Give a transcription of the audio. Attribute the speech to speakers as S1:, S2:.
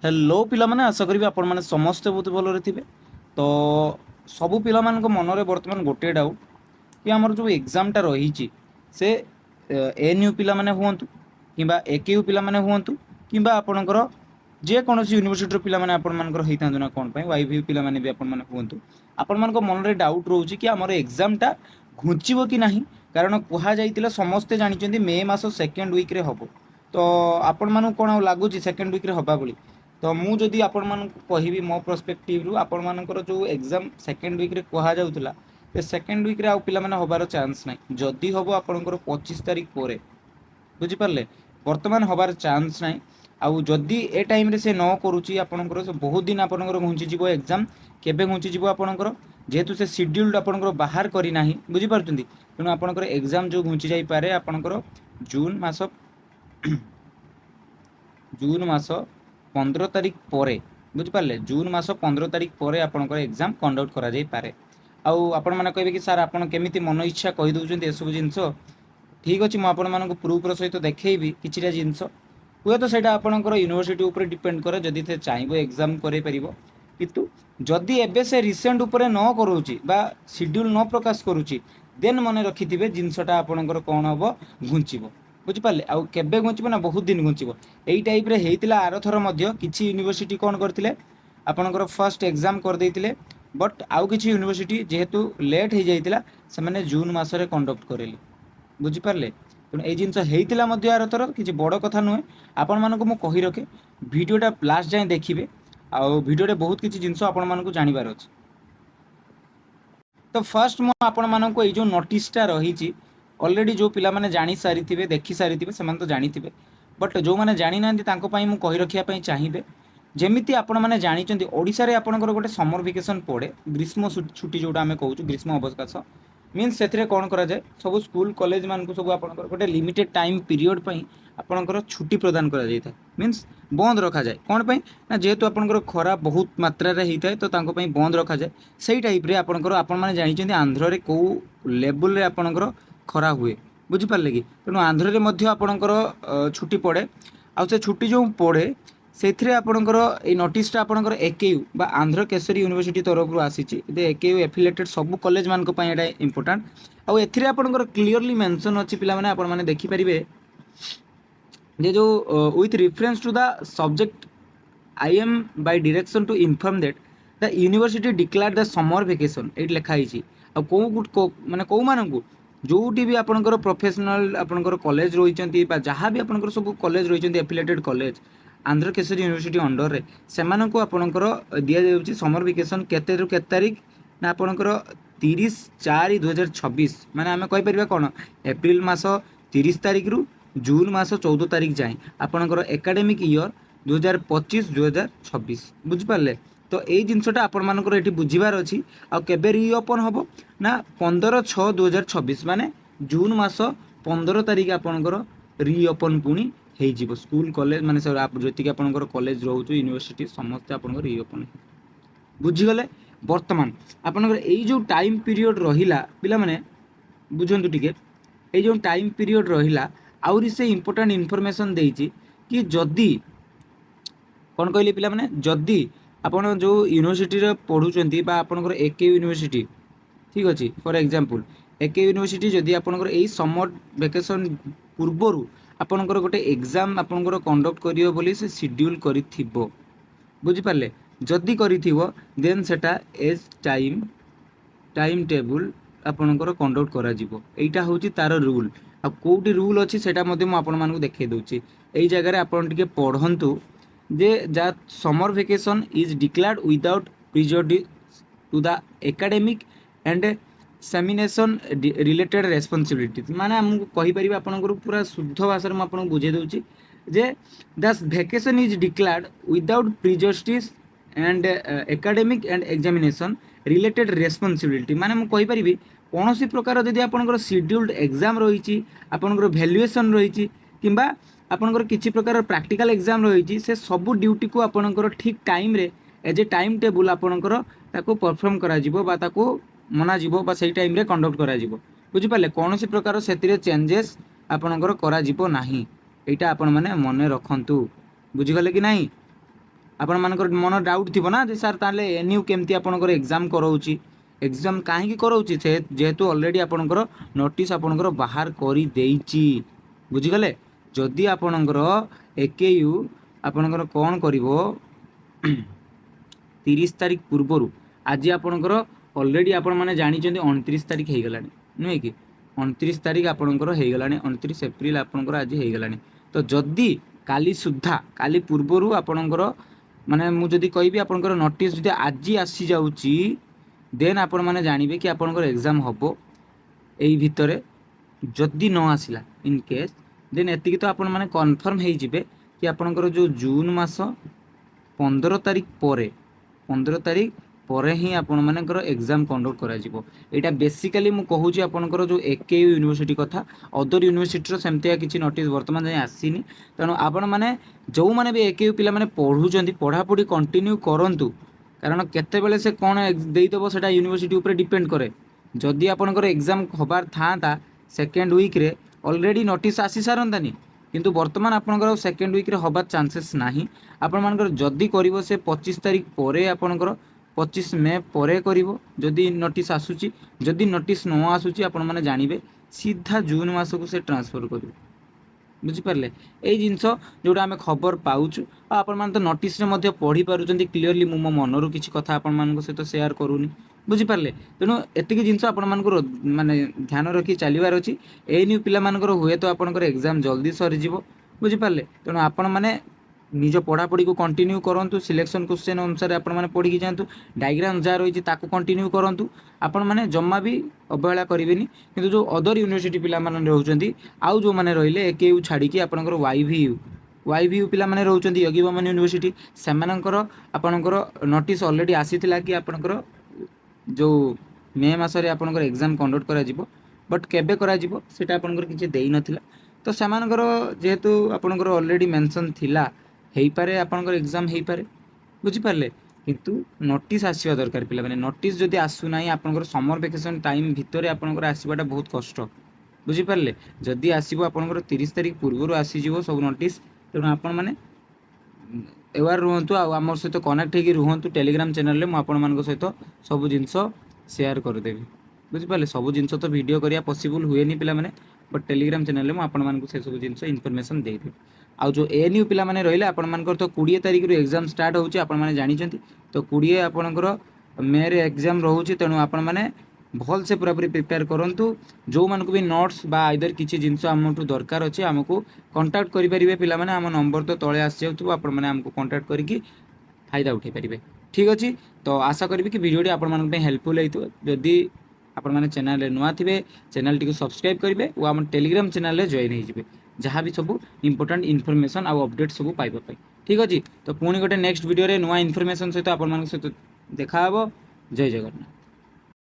S1: Hello पिलामाने आशा करी आपण मैंने समस्ते बहुत भलरे थे। तो सबू पिला मनरे बर्तमान गोटे डाउट कि आमर जो एग्जामटा रही से एन यू पिला माने हुअंतु किंबा एक यू पिला माने हुअंतु किंबा आपणकर जेकोसी यूनिवर्सिटी पिला माने आपण मानकर होता ना कौन वाई भी पिला माने भी आपण माने हुअंतु आपण मान मनरे डाउट रोचे कि आमर एग्जामटा घुंचब कि ना कारण कहुई समस्ते जानते मे मस सेकेंड वीक्रे हम तो आपण मानू कौन लगुच सेकेंड वीक्रे हवा बोली तो मुझे आपण मानक कहि मो पर्सपेक्टिव आपण मानकर जो एग्जाम सेकेंड वीक्रे कहुला सेकेंड वीक्रे आउ पिला माने हबार चांस ना जदि हम आपंकर 25 तारीख पर बुझिपारे बर्तमान हबार चांस ना आउ जदि ए टाइम रे से न करुच्ची आपंकर बहुत दिन आपंकर घुंचीज एग्जाम केबे घुंचीज आपंकर जेहेतु से शेड्यूल्ड आपंकर बाहर करना बुझीपार तेणु आपंकर एग्जाम जो घुंची जापे आपंकर जून मास 15 तारीख पर बुझिपारे जून मास 15 तारीख पर आपंकर एग्जाम कंडक्ट करा जाई पारे आउ आपण मैंने कहे कि सार आपड़ केमी मन इच्छा कहीदे ये सब जिन ठीक अच्छे मुझे प्रूफ्र सहित देखी कि जिनस हुए तो सही आपंकर यूनिवर्सिटी उपर डिपेंड करे जदि से चाहिए एग्जाम कर किंतु जदि एबे से रिसेंट उपरे न करोची बा शेड्यूल न प्रकाश करुच्ची देन मन रखिथे जिनसटा आपंकर कौन हम घुंचब बुझिपारे आउ केबे घुंचब ना बहुत दिन घुंचब यही टाइप रे हेइतिला आर थर मध्य किछि यूनिवर्सिटी कौन करथिले आपनकर फर्स्ट एग्जाम कर देइतिले बट आउ किछि यूनिवर्सिटी जेहेतु लेट हो जाइतिला से माने जून मासरे कंडक्ट करेले बुझिपारे तेणु ये जिनस हेइतिला मध्य आर थर किछि बड़ कथा नुहे आपण मानको मु कहि रखे वीडियोटा लास्ट जाए देखिबे आउ वीडियो बहुत किछि जिनस आपण मानको जानिबार अछि। तो फर्स्ट मु आपण मानको ए जो नोटिसटा रही ऑलरेडी जो पिला माने जानी सारी थिबे देखि सारी थिबे सेमान तो जानी थिबे बट जो माने जानी नांती तांको पई मु कहि रखिया पई चाहिबे जेमिति आपण माने जानिचंती ओडिसा रे आपणकर गोटे समर वेकेशन पड़े ग्रीष्म छुट्टी जोटा आमे कहूछु ग्रीष्म अवकाश मीन्स से कौन करा जाए सब स्कूल कॉलेज मान को सब आपणकर गोटे लिमिटेड टाइम पीरियड पई आपणकर छुट्टी प्रदान करा जाय था मीन्स बंद रखा जाए कौन पई ना जेहेतु आपणकर खरा बहुत मात्रा रे हिताय तो तांको पई बंद रखा जाए सही टाइप रे आपणकर आपण माने जानिचंती आंध्र रे को लेवल रे आपणकर खरा हुए बुझिपारे कि तेणु आंध्र रे मध्य आपणकर छुट्टी पड़े आउ से छुट्टी जो पड़े से आपणकर ये नोटिसटा आपणकर एकेयू बा आंध्र केसरी यूनिवर्सिटी तरफ आसी एकेयू एफिलेटेड सब कॉलेज मान एटा इंपोर्टाट आउ एथिरे आपणकर क्लीयरली मेंशन अच्छी पिला माने आपण माने देखि परिबे जे जो with reference to the subject I am by direction to inform that the university declare the summer vacation ये लिखाई आ कौ माने कौ मानकू जोटी भी आपणकर प्रोफेशनल आपणकर कॉलेज रही जहाँ भी आपणकर सब कॉलेज रही affiliated college Andhra Kesari university under रे सेमानंकु आपणकर दिया जाउची समर वेकेशन केते रु केते तारीख ना आपणकर 30/4/2026 माने आमे कहि परिबा कोन एप्रिल मास 30 तारीख रु जून मास 14 तारीख जाए आपणकर एकेडमिक ईयर 2025-2026 बुझि पारले तो ये जिनसटा आपण मानकर एठी बुझिबार अछि आ केबे रीओपन हबो ना 15/6/2026 माने जून मास 15 तारीख आपणकर रीओपन पुणी हो स्कूल कॉलेज माने सब आप जति आपणकर कॉलेज रोचु यूनिवर्सिटी समस्त आपणकर रीओपन बुझीगले वर्तमान आपणकर एई जो टाइम पीरियड रहिला पिला माने बुझंतु टिके एई जो टाइम पीरियड रहिला आउरी से इंपोर्टेंट इनफॉरमेशन देइची कि जदी कौन कहले पिला माने जदी आपण जो यूनिवर्सिटी रे पढुचंती बा आपणकर एके यूनिवर्सिटी ठीक अछि फॉर एग्जांपल एके यूनिवर्सिटी जदी आपणकर एई समर वेकेशन पूर्वरु आपणकर गोटे एग्जाम आपणकर कंडक्ट करियो बोली से शेड्यूल करिथिबो बुझि पारले जदी करिथिबो देन सेटा एज टाइम टेबल आपणकर कंडक्ट करा जिवो एटा होची तार रूल आ कोउटी रूल अछि सेटा मध्ये म आपण मानकु देखै दोछि एई जगह रे आपण टिके पढंतु जे जा summer vacation is declared without prejudice to the academic and examination related responsibilities माने हमकु कहि परिबा आपनकर पूरा शुद्ध भाषा में आपन बुझे दोछि जे the vacation is declared without prejudice and academic and examination related responsibility माने हम कहि परिबी कोनोसी प्रकार जदि आपनकर शेड्यूल्ड एग्जाम रहिछि आपनकर वैल्यूएशन रहिछि किंबा आपनकर किछि प्रकार प्रैक्टिकल एग्जाम रहिछि से सब ड्यूटी को आपनकर ठीक टाइम रे एज ए टाइम टेबल आपनकर ताको परफॉर्म करा जिवो बा ताको मना जीवो बा सही टाइम रे कंडक्ट करा जिवो बुझि पाले कोनोसी प्रकार सेतिरे चेंजेस आपनकर करा जिवो नाही एटा आपण माने मने रखंतु बुझि गले कि नाही ଆପଣମାନଙ୍କର ମନ ଡାଉଟ୍ ଥିବ ନା ଯେ ସାର୍ ତାହେଲେ ଏନ୍ୟୁ କେମିତି ଆପଣଙ୍କର ଏକ୍ଜାମ୍ କରାଉଛି, ଏକ୍ଜାମ୍ କାହିଁକି କରାଉଛି, ସେ ଯେହେତୁ ଅଲରେଡ଼ି ଆପଣଙ୍କର ନୋଟିସ୍ ଆପଣଙ୍କର ବାହାର କରିଦେଇଛି। ବୁଝିଗଲେ? ଯଦି ଆପଣଙ୍କର ଏକେୟୁ ଆପଣଙ୍କର କ'ଣ କରିବ 30 ତାରିଖ ପୂର୍ବରୁ, ଆଜି ଆପଣଙ୍କର ଅଲରେଡ଼ି ଆପଣମାନେ ଜାଣିଛନ୍ତି 29 ତାରିଖ ହେଇଗଲାଣି ନୁହେଁ କି, 29 ତାରିଖ ଆପଣଙ୍କର ହେଇଗଲାଣି, 29 ଏପ୍ରିଲ ଆପଣଙ୍କର ଆଜି ହେଇଗଲାଣି। ତ ଯଦି କାଲି ସୁଦ୍ଧା, କାଲି ପୂର୍ବରୁ ଆପଣଙ୍କର ମାନେ ମୁଁ ଯଦି କହିବି ଆପଣଙ୍କର ନୋଟିସ୍ ଯଦି ଆଜି ଆସିଯାଉଛି, ଦେନ୍ ଆପଣମାନେ ଜାଣିବେ କି ଆପଣଙ୍କର ଏକ୍ଜାମ୍ ହେବ ଏଇ ଭିତରେ। ଯଦି ନ ଆସିଲା ଇନ୍ କେସ୍, ଦେନ୍ ଏତିକି ତ ଆପଣମାନେ କନଫର୍ମ ହେଇଯିବେ କି ଆପଣଙ୍କର ଯେଉଁ ଜୁନ୍ ମାସ 15 ତାରିଖ ପରେ, 15 ତାରିଖ ପରେ ହିଁ ଆପଣମାନଙ୍କର ଏକ୍ଜାମ୍ କଣ୍ଡକ୍ଟ କରାଯିବ। ଏଇଟା ବେସିକାଲି ମୁଁ କହୁଛି ଆପଣଙ୍କର ଯେଉଁ ଏକେୟୁ ୟୁନିଭର୍ସିଟି କଥା, ଅଦର ୟୁନିଭର୍ସିଟିର ସେମିତିଆ କିଛି ନୋଟିସ୍ ବର୍ତ୍ତମାନ ଯାଏଁ ଆସିନି। ତେଣୁ ଆପଣମାନେ ଯେଉଁମାନେ ବି ଏକେୟୁ ପିଲାମାନେ ପଢ଼ୁଛନ୍ତି, ପଢ଼ାପଢ଼ି କଣ୍ଟିନ୍ୟୁ କରନ୍ତୁ, କାରଣ କେତେବେଳେ ସେ କ'ଣ ଦେଇଦେବ ସେଇଟା ୟୁନିଭର୍ସିଟି ଉପରେ ଡିପେଣ୍ଡ କରେ। ଯଦି ଆପଣଙ୍କର ଏକ୍ଜାମ୍ ହେବାର ଥାଆନ୍ତା ସେକେଣ୍ଡ ୱିକ୍ରେ, ଅଲରେଡ଼ି ନୋଟିସ୍ ଆସି ସାରନ୍ତାନି, କିନ୍ତୁ ବର୍ତ୍ତମାନ ଆପଣଙ୍କର ସେକେଣ୍ଡ ୱିକ୍ରେ ହେବାର ଚାନ୍ସେସ୍ ନାହିଁ। ଆପଣମାନଙ୍କର ଯଦି କରିବ ସେ 25 ତାରିଖ ପରେ, ଆପଣଙ୍କର 25 ମେ ପରେ କରିବ ଯଦି ନୋଟିସ୍ ଆସୁଛି। ଯଦି ନୋଟିସ୍ ନ ଆସୁଛି ଆପଣମାନେ ଜାଣିବେ ସିଧା ଜୁନ୍ ମାସକୁ ସେ ଟ୍ରାନ୍ସଫର୍ କରିବେ। ବୁଝିପାରିଲେ? ଏଇ ଜିନିଷ ଯେଉଁଟା ଆମେ ଖବର ପାଉଛୁ, ଆଉ ଆପଣମାନେ ତ ନୋଟିସ୍ରେ ମଧ୍ୟ ପଢ଼ିପାରୁଛନ୍ତି କ୍ଲିଅରଲି। ମୁଁ ମୋ ମନରୁ କିଛି କଥା ଆପଣମାନଙ୍କ ସହିତ ସେୟାର କରୁନି। ବୁଝିପାରିଲେ? ତେଣୁ ଏତିକି ଜିନିଷ ଆପଣମାନଙ୍କୁ ମାନେ ଧ୍ୟାନ ରଖି ଚାଲିବାର ଅଛି। ଏନ୍ୟୁ ପିଲାମାନଙ୍କର ହୁଏତ ଆପଣଙ୍କର ଏକ୍ଜାମ୍ ଜଲ୍ଦି ସରିଯିବ। ବୁଝିପାରିଲେ? ତେଣୁ ଆପଣମାନେ ନିଜ ପଢ଼ାପଢ଼ିକୁ କଣ୍ଟିନ୍ୟୁ କରନ୍ତୁ। ସିଲେକ୍ସନ୍ କ୍ୱେଶ୍ଚନ୍ ଅନୁସାରେ ଆପଣମାନେ ପଢ଼ିକି ଯାଆନ୍ତୁ। ଡାଇଗ୍ରାମ୍ ଯାହା ରହିଛି ତାକୁ କଣ୍ଟିନ୍ୟୁ କରନ୍ତୁ। ଆପଣମାନେ ଜମା ବି ଅବହେଳା କରିବେନି। କିନ୍ତୁ ଯେଉଁ ଅଦର ୟୁନିଭର୍ସିଟି ପିଲାମାନେ ରହୁଛନ୍ତି, ଆଉ ଯେଉଁମାନେ ରହିଲେ ଏକେୟୁ ଛାଡ଼ିକି ଆପଣଙ୍କର ୱାଇଭିୟୁ ପିଲାମାନେ ରହୁଛନ୍ତି, ୟୋଗୀବମନ ୟୁନିଭର୍ସିଟି, ସେମାନଙ୍କର ଆପଣଙ୍କର ନୋଟିସ୍ ଅଲରେଡ଼ି ଆସିଥିଲା କି ଆପଣଙ୍କର ଯେଉଁ ମେ ମାସରେ ଆପଣଙ୍କର ଏକ୍ଜାମ୍ କଣ୍ଡକ୍ଟ କରାଯିବ, ବଟ୍ କେବେ କରାଯିବ ସେଇଟା ଆପଣଙ୍କର କିଛି ଦେଇନଥିଲା। ତ ସେମାନଙ୍କର ଯେହେତୁ ଆପଣଙ୍କର ଅଲରେଡ଼ି ମେନସନ୍ ଥିଲା, ହେଇପାରେ ଆପଣଙ୍କର ଏକ୍ଜାମ୍ ହେଇପାରେ। ବୁଝିପାରିଲେ? କିନ୍ତୁ ନୋଟିସ୍ ଆସିବା ଦରକାର ପିଲାମାନେ। ନୋଟିସ୍ ଯଦି ଆସୁନାହିଁ, ଆପଣଙ୍କର ସମର୍ ଭ୍ୟାକେସନ୍ ଟାଇମ୍ ଭିତରେ ଆପଣଙ୍କର ଆସିବାଟା ବହୁତ କଷ୍ଟ। ବୁଝିପାରିଲେ? ଯଦି ଆସିବ ଆପଣଙ୍କର 30 ତାରିଖ ପୂର୍ବରୁ ଆସିଯିବ ସବୁ ନୋଟିସ୍। ତେଣୁ ଆପଣମାନେ ଏୱାର ରୁହନ୍ତୁ, ଆଉ ଆମ ସହିତ କନେକ୍ଟ ହେଇକି ରୁହନ୍ତୁ ଟେଲିଗ୍ରାମ ଚ୍ୟାନେଲରେ। ମୁଁ ଆପଣମାନଙ୍କ ସହିତ ସବୁ ଜିନିଷ ସେୟାର କରିଦେବି। ବୁଝିପାରିଲେ? ସବୁ ଜିନିଷ ତ ଭିଡ଼ିଓ କରିବା ପସିବୁଲ୍ ହୁଏନି ପିଲାମାନେ, ବଟ୍ ଟେଲିଗ୍ରାମ ଚ୍ୟାନେଲରେ ମୁଁ ଆପଣମାନଙ୍କୁ ସେସବୁ ଜିନିଷ ଇନଫର୍ମେସନ୍ ଦେଇଦେବି। ଆଉ ଯେଉଁ ଏନ୍ୟୁ ପିଲାମାନେ ରହିଲେ, ଆପଣମାନଙ୍କର ତ 20 ତାରିଖରୁ ଏକ୍ଜାମ୍ ଷ୍ଟାର୍ଟ ହେଉଛି, ଆପଣମାନେ ଜାଣିଛନ୍ତି। ତ 20 ଆପଣଙ୍କର ମେରେ ଏକ୍ଜାମ୍ ରହୁଛି। ତେଣୁ ଆପଣମାନେ ଭଲସେ ପୁରାପୁରି ପ୍ରିପେୟାର କରନ୍ତୁ। ଯେଉଁମାନଙ୍କୁ ବି ନୋଟ୍ସ ବା ଆଇଦର କିଛି ଜିନିଷ ଆମଠୁ ଦରକାର ଅଛି, ଆମକୁ କଣ୍ଟାକ୍ଟ କରିପାରିବେ ପିଲାମାନେ। ଆମ ନମ୍ବର ତ ତଳେ ଆସିଯାଉଥିବ, ଆପଣମାନେ ଆମକୁ କଣ୍ଟାକ୍ଟ କରିକି ଫାଇଦା ଉଠାଇପାରିବେ। ଠିକ୍ ଅଛି? ତ ଆଶା କରିବି କି ଭିଡ଼ିଓଟି ଆପଣମାନଙ୍କ ପାଇଁ ହେଲ୍ପଫୁଲ୍ ହେଇଥିବ। ଯଦି ଆପଣମାନେ ଚ୍ୟାନେଲରେ ନୂଆ ଥିବେ, ଚ୍ୟାନେଲଟିକୁ ସବସ୍କ୍ରାଇବ୍ କରିବେ ଓ ଆମ ଟେଲିଗ୍ରାମ ଚ୍ୟାନେଲରେ ଜଏନ୍ ହେଇଯିବେ, ଯାହା ବି ସବୁ ଇମ୍ପୋର୍ଟାଣ୍ଟ ଇନଫର୍ମେସନ୍ ଆଉ ଅପଡ଼େଟ୍ ସବୁ ପାଇବା ପାଇଁ। ଠିକ୍ ଅଛି? ତ ପୁଣି ଗୋଟେ ନେକ୍ସଟ ଭିଡ଼ିଓରେ ନୂଆ ଇନଫର୍ମେସନ୍ ସହିତ ଆପଣମାନଙ୍କ ସହିତ ଦେଖା ହେବ। ଜୟ ଜଗନ୍ନାଥ।